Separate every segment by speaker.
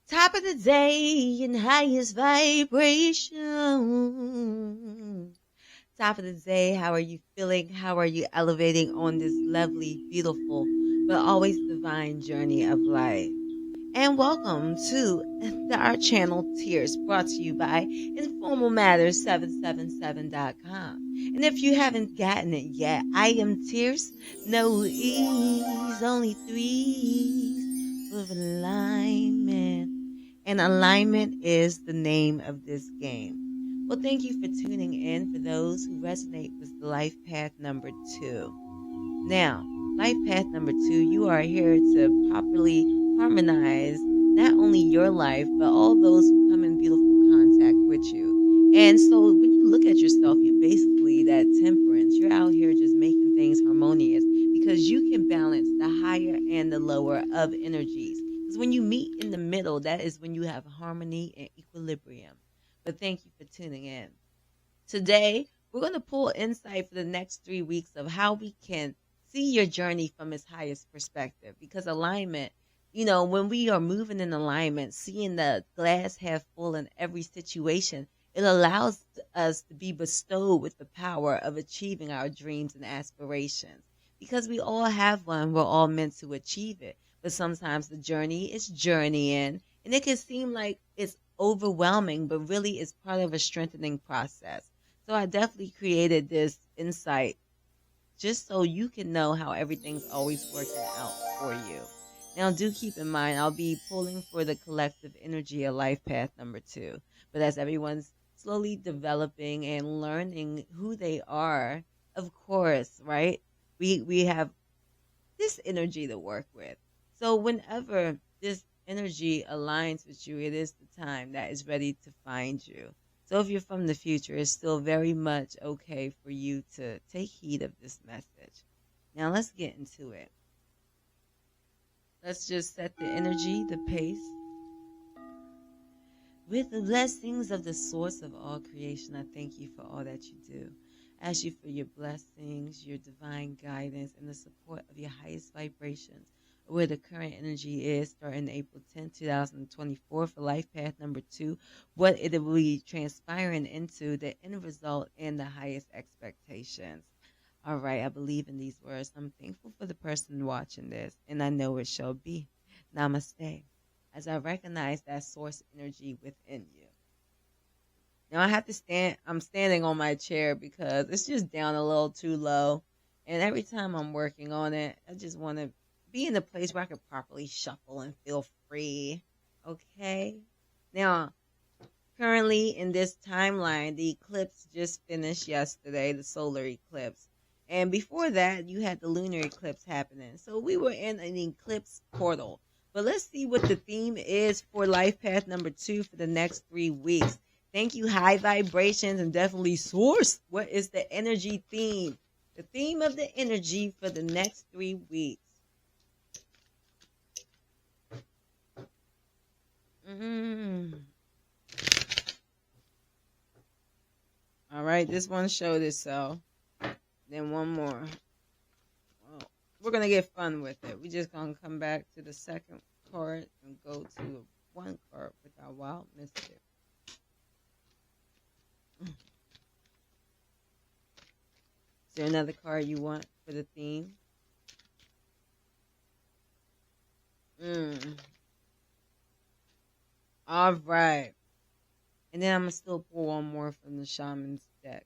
Speaker 1: Top of the day and highest vibration. Top of the day, how are you feeling? How are you elevating on this lovely, beautiful, but always divine journey of life? And welcome to our channel Tears, brought to you by Informal Matters 777.com. And if you haven't gotten it yet, I am Tears, no E's, only threes with alignment. And alignment is the name of this game. Well, thank you for tuning in for those who resonate with life path number 2. Now, life path number 2, you are here to properly harmonize not only your life, but all those who come in beautiful contact with you. And so when you look at yourself, you're basically that temperance. You're out here just making things harmonious because you can balance the higher and the lower of energies. Because when you meet in the middle, that is when you have harmony and equilibrium. But thank you for tuning in. Today, we're going to pull insight for the next 3 weeks of how we can see your journey from its highest perspective. Because alignment, when we are moving in alignment, seeing the glass half full in every situation, it allows us to be bestowed with the power of achieving our dreams and aspirations. Because we all have one, we're all meant to achieve it. But sometimes the journey is journeying, and it can seem like it's overwhelming, but really it's part of a strengthening process. So I definitely created this insight just so you can know how everything's always working out for you. Now, do keep in mind, I'll be pulling for the collective energy of life path number 2. But as everyone's slowly developing and learning who they are, of course, right? We have this energy to work with. So whenever this energy aligns with you, it is the time that is ready to find you. So if you're from the future, it's still very much okay for you to take heed of this message. Now let's get into it. Let's just set the energy, the pace. With the blessings of the source of all creation, I thank you for all that you do. I ask you for your blessings, your divine guidance, and the support of your highest vibrations, where the current energy is starting April 10, 2024 for life path number 2, what it will be transpiring into, the end result, and the highest expectations. All right, I believe in these words. I'm thankful for the person watching this, and I know it shall be. Namaste. As I recognize that source energy within you. Now I have to stand, I'm standing on my chair because it's just down a little too low. And every time I'm working on it, I just want to be in a place where I can properly shuffle and feel free. Okay? Now, currently in this timeline, the eclipse just finished yesterday, the solar eclipse. And before that, you had the lunar eclipse happening. So we were in an eclipse portal. But let's see what the theme is for life path number 2 for the next 3 weeks. Thank you, high vibrations, and definitely source. What is the energy theme? The theme of the energy for the next 3 weeks. All right, this one showed itself. Then one more. Well, we're going to get fun with it. We're just going to come back to the second card and go to one card with our wild mystic. Is there another card you want for the theme? All right. And then I'm going to still pull one more from the shaman's deck.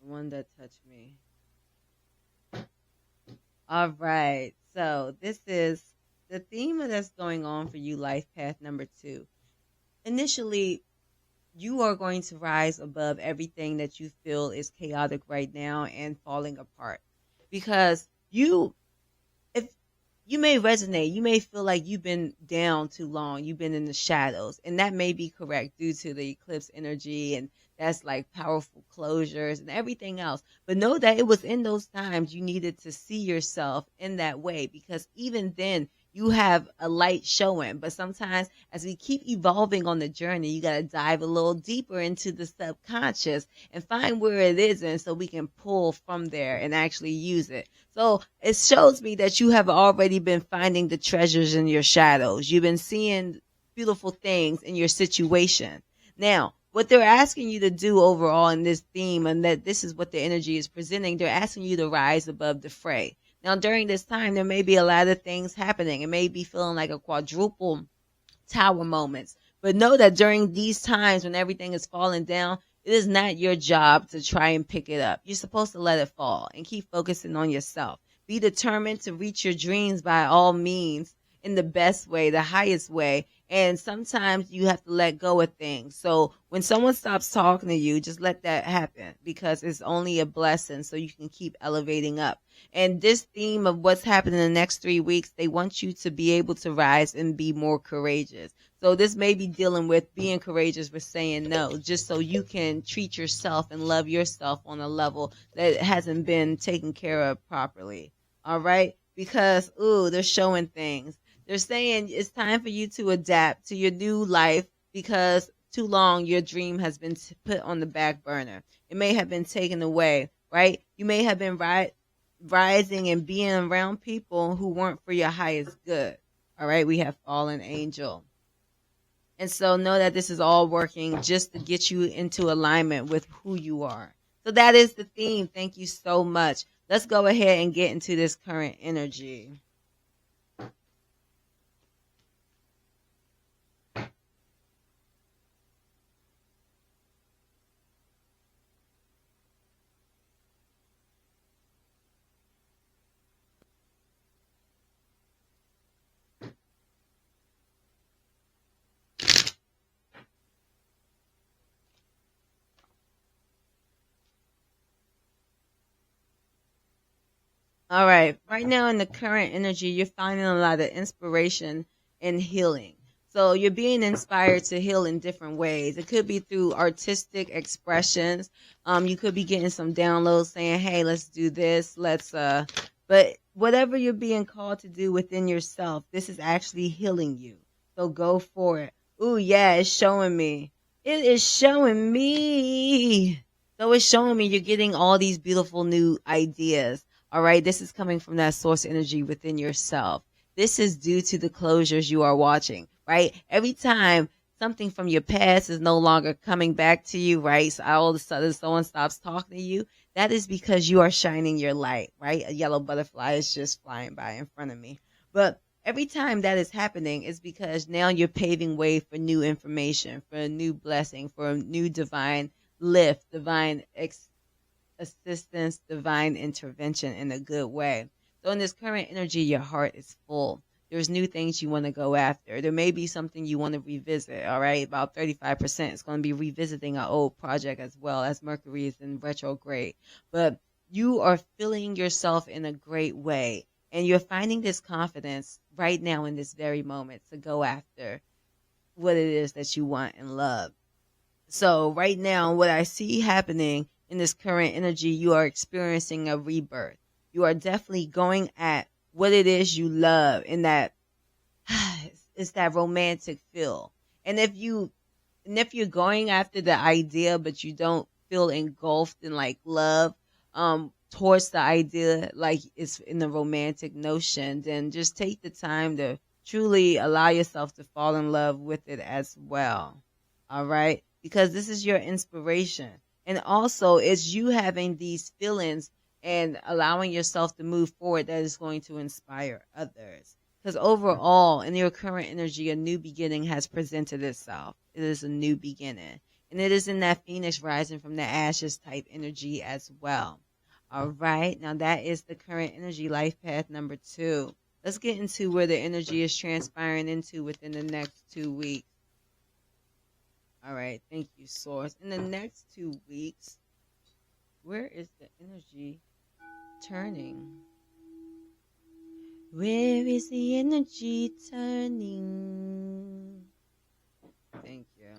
Speaker 1: The one that touched me. All right. So this is the theme that's going on for you, life path number 2. Initially, you are going to rise above everything that you feel is chaotic right now and falling apart. Because if you may resonate, you may feel like you've been down too long, you've been in the shadows, and that may be correct due to the eclipse energy, and that's like powerful closures and everything else. But know that it was in those times you needed to see yourself in that way, because even then you have a light showing. But sometimes as we keep evolving on the journey, you got to dive a little deeper into the subconscious and find where it is, and so we can pull from there and actually use it. So it shows me that you have already been finding the treasures in your shadows. You've been seeing beautiful things in your situation. Now, what they're asking you to do overall in this theme, and that this is what the energy is presenting, they're asking you to rise above the fray. Now, during this time, there may be a lot of things happening. It may be feeling like a quadruple tower moments. But know that during these times when everything is falling down, it is not your job to try and pick it up. You're supposed to let it fall and keep focusing on yourself. Be determined to reach your dreams by all means in the best way, the highest way. And sometimes you have to let go of things. So when someone stops talking to you, just let that happen, because it's only a blessing, so you can keep elevating up. And this theme of what's happening in the next 3 weeks, they want you to be able to rise and be more courageous. So this may be dealing with being courageous for saying no, just so you can treat yourself and love yourself on a level that hasn't been taken care of properly. All right? Because, they're showing things. They're saying it's time for you to adapt to your new life, because too long your dream has been put on the back burner. It may have been taken away, right? You may have been rising and being around people who weren't for your highest good. All right, we have fallen angel. And so know that this is all working just to get you into alignment with who you are. So that is the theme. Thank you so much. Let's go ahead and get into this current energy. All right. Right now in the current energy, you're finding a lot of inspiration and healing. So you're being inspired to heal in different ways. It could be through artistic expressions. You could be getting some downloads saying, "Hey, let's do this. But whatever you're being called to do within yourself, this is actually healing you. So go for it." Ooh, yeah, it's showing me. It is showing me. So it's showing me you're getting all these beautiful new ideas. All right, this is coming from that source energy within yourself. This is due to the closures you are watching, right? Every time something from your past is no longer coming back to you, right? So all of a sudden someone stops talking to you. That is because you are shining your light, right? A yellow butterfly is just flying by in front of me. But every time that is happening is because now you're paving way for new information, for a new blessing, for a new divine lift, divine assistance, divine intervention in a good way. So in this current energy, your heart is full. There's new things you want to go after. There may be something you want to revisit. All right, about 35% is going to be revisiting an old project, as well as Mercury is in retrograde. But you are feeling yourself in a great way, and you're finding this confidence right now in this very moment to go after what it is that you want and love. So right now, what I see happening in this current energy, you are experiencing a rebirth. You are definitely going at what it is you love, in that it's that romantic feel. And if you're going after the idea, but you don't feel engulfed in like love towards the idea, like it's in the romantic notion, then just take the time to truly allow yourself to fall in love with it as well. All right, because this is your inspiration. And also, it's you having these feelings and allowing yourself to move forward that is going to inspire others. Because overall, in your current energy, a new beginning has presented itself. It is a new beginning. And it is in that phoenix rising from the ashes type energy as well. All right, now that is the current energy, life path number 2. Let's get into where the energy is transpiring into within the next 2 weeks. All right, thank you, Source. In the next 2 weeks, where is the energy turning? Where is the energy turning? Thank you.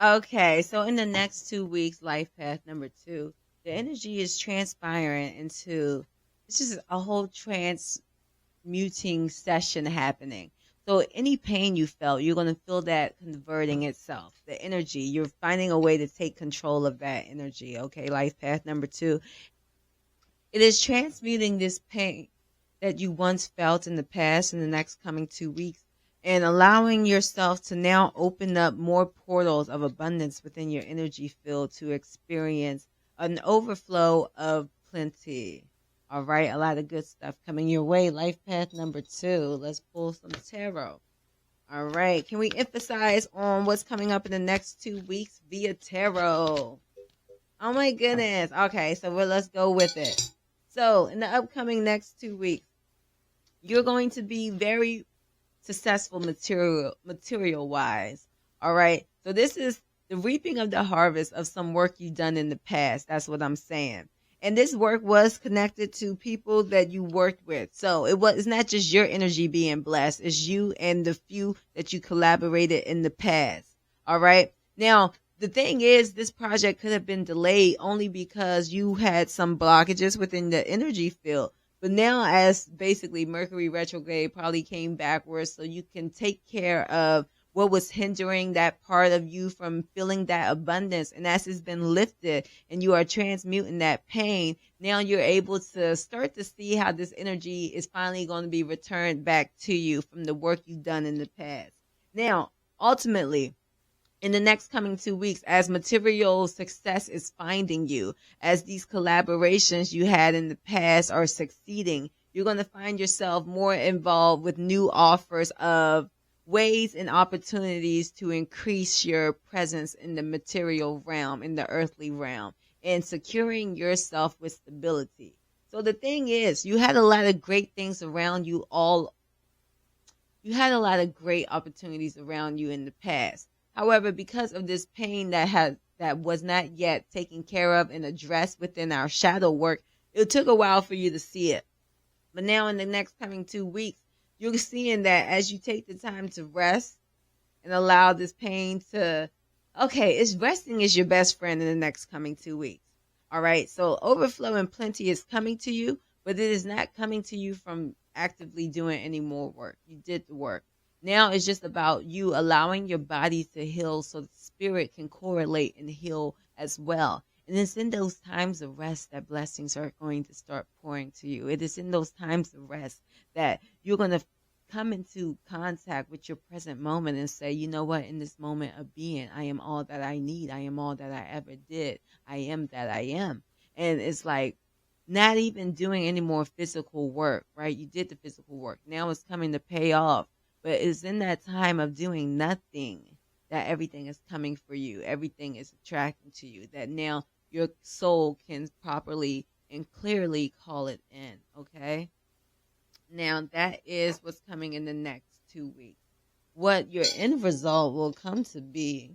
Speaker 1: Okay, so in the next 2 weeks, life path number two, the energy is transpiring into it's just a whole transmuting session happening. So any pain you felt, you're going to feel that converting itself. The energy, you're finding a way to take control of that energy. Okay, life path number two, it is transmuting this pain that you once felt in the past in the next coming 2 weeks and allowing yourself to now open up more portals of abundance within your energy field to experience an overflow of plenty. All right, a lot of good stuff coming your way. Life path number two. Let's pull some tarot. All right, can we emphasize on what's coming up in the next 2 weeks via tarot? Oh my goodness. Okay, so let's go with it. So, in the upcoming next 2 weeks, you're going to be very successful material wise. All right. So this is the reaping of the harvest of some work you've done in the past. That's what I'm saying. And this work was connected to people that you worked with. So it's not just your energy being blessed, it's you and the few that you collaborated in the past. All right. Now, the thing is, this project could have been delayed only because you had some blockages within the energy field. But now, as basically Mercury retrograde probably came backwards, so you can take care of what was hindering that part of you from feeling that abundance. And as it's been lifted and you are transmuting that pain, now you're able to start to see how this energy is finally going to be returned back to you from the work you've done in the past. Now, ultimately, in the next coming 2 weeks, as material success is finding you, as these collaborations you had in the past are succeeding, you're going to find yourself more involved with new offers of ways and opportunities to increase your presence in the material realm, in the earthly realm, and securing yourself with stability. So the thing is, you had a lot of great things around you you had a lot of great opportunities around you in the past. However, because of this pain that was not yet taken care of and addressed within our shadow work, it took a while for you to see it. But now in the next coming 2 weeks, you're seeing that as you take the time to rest and allow this pain to resting is your best friend in the next coming 2 weeks. All right. So overflow and plenty is coming to you, but it is not coming to you from actively doing any more work. You did the work. Now it's just about you allowing your body to heal so the spirit can correlate and heal as well. And it's in those times of rest that blessings are going to start pouring to you. It is in those times of rest that you're going to come into contact with your present moment and say, you know what, in this moment of being, I am all that I need. I am all that I ever did. I am that I am. And it's like not even doing any more physical work, right? You did the physical work. Now it's coming to pay off. But it's in that time of doing nothing that everything is coming for you. Everything is attracting to you. That now your soul can properly and clearly call it in. Okay? Now that is what's coming in the next 2 weeks. What your end result will come to be.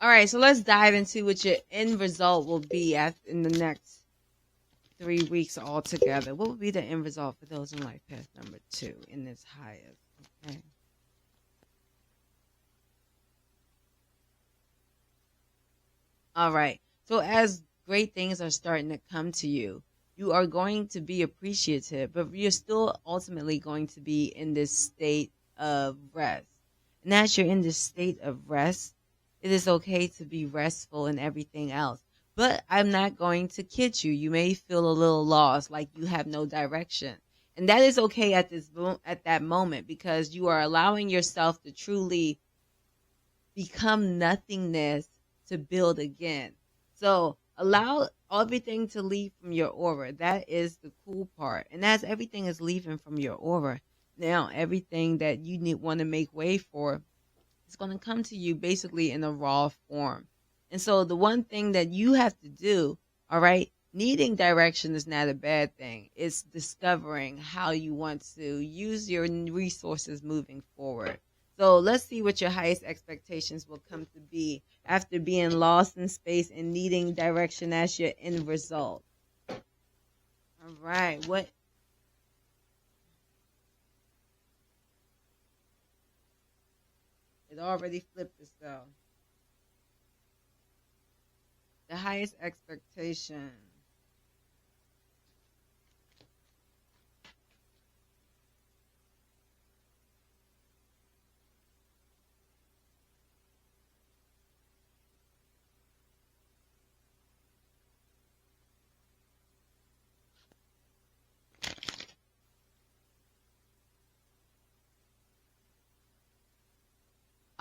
Speaker 1: All right, so let's dive into what your end result will be in the next 3 weeks altogether. What would be the end result for those in life path number 2 in this highest? Okay. All right. So as great things are starting to come to you, you are going to be appreciative, but you're still ultimately going to be in this state of rest. And as you're in this state of rest, it is okay to be restful and everything else. But I'm not going to kid you. You may feel a little lost, like you have no direction. And that is okay at that moment because you are allowing yourself to truly become nothingness to build again. So Allow everything to leave from your aura. That is the cool part. And as everything is leaving from your aura, now everything that you need want to make way for is going to come to you basically in a raw form. And so the one thing that you have to do, all right, needing direction is not a bad thing. It's discovering how you want to use your resources moving forward. So let's see what your highest expectations will come to be after being lost in space and needing direction as your end result. All right, what? It already flipped itself. The highest expectation.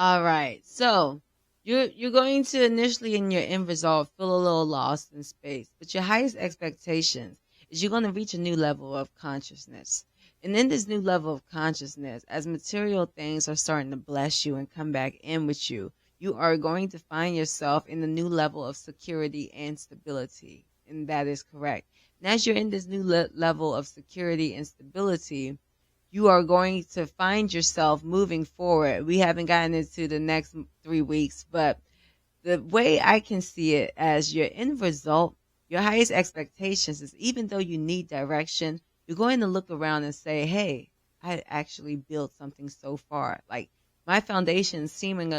Speaker 1: All right. So you're going to initially in your end result feel a little lost in space, but your highest expectations is you're going to reach a new level of consciousness. And in this new level of consciousness, as material things are starting to bless you and come back in with you, you are going to find yourself in a new level of security and stability. And that is correct. And as you're in this new level of security and stability, you are going to find yourself moving forward. We haven't gotten into the next 3 weeks, but the way I can see it as your end result, your highest expectations is even though you need direction, you're going to look around and say, hey, I actually built something so far. Like my foundation is seeming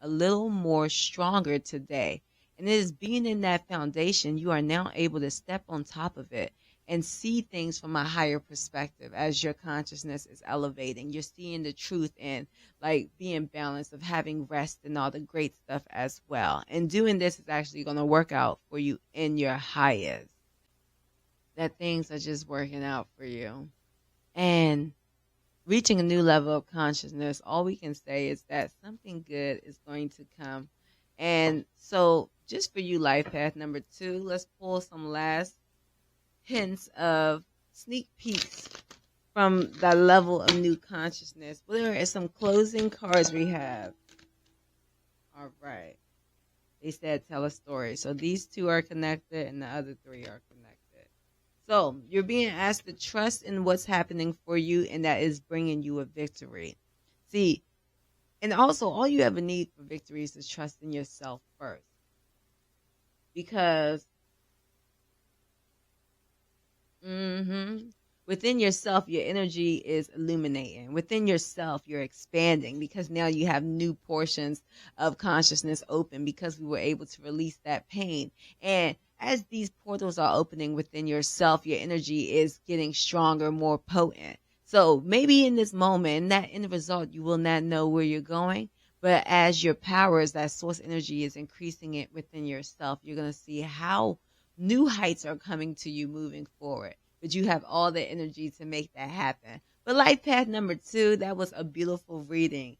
Speaker 1: a little more stronger today. And it is being in that foundation, you are now able to step on top of it and see things from a higher perspective as your consciousness is elevating. You're seeing the truth and like being balanced of having rest and all the great stuff as well. And doing this is actually going to work out for you in your highest. That things are just working out for you. And reaching a new level of consciousness, all we can say is that something good is going to come. And so just for you, life path number 2, let's pull some last hints of sneak peeks from that level of new consciousness. Well, there are some closing cards we have. All right. They said tell a story. So these 2 are connected and the other 3 are connected. So you're being asked to trust in what's happening for you, and that is bringing you a victory. See, and also all you ever need for victory is to trust in yourself first. Because within yourself, your energy is illuminating. Within yourself, you're expanding because now you have new portions of consciousness open because we were able to release that pain. And as these portals are opening within yourself, your energy is getting stronger, more potent. So maybe in this moment, in that end result, you will not know where you're going. But as your powers, that source energy is increasing it within yourself, you're going to see how new heights are coming to you moving forward. But you have all the energy to make that happen. But life path number 2, that was a beautiful reading.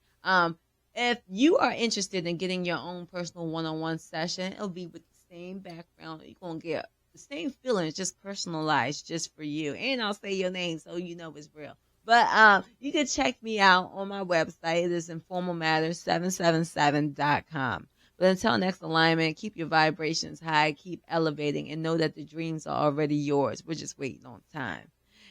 Speaker 1: If you are interested in getting your own personal one-on-one session, it'll be with the same background. You're going to get the same feelings, just personalized just for you. And I'll say your name so you know it's real. But you can check me out on my website. It is informalmatters777.com. But until next alignment, keep your vibrations high, keep elevating, and know that the dreams are already yours. We're just waiting on time.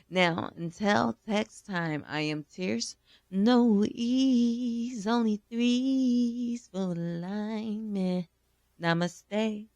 Speaker 1: Now, until next time, I am Tears. No E's, only 3's for alignment. Namaste.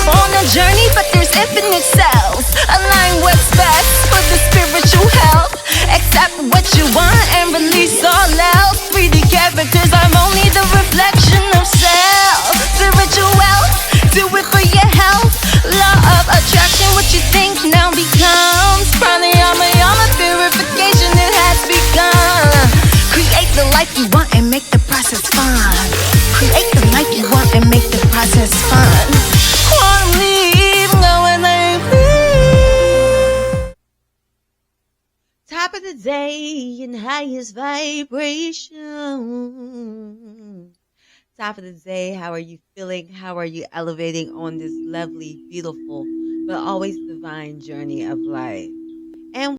Speaker 2: On a journey, but there's infinite selves. Align what's best for the spiritual health. Accept what you want and release all else. 3D characters, I'm only the reflection of self. Spiritual wealth, do it for your health. Law of attraction, what you think now becomes. Pranayama, yama, purification, it has begun. Create the life you want and make the process fun. Create the life you want and make the process fun. Wanna leave, go and leave.
Speaker 1: Top of the day in highest vibration. top of the day. How are you feeling? How are you elevating on this lovely, beautiful, but always divine journey of life?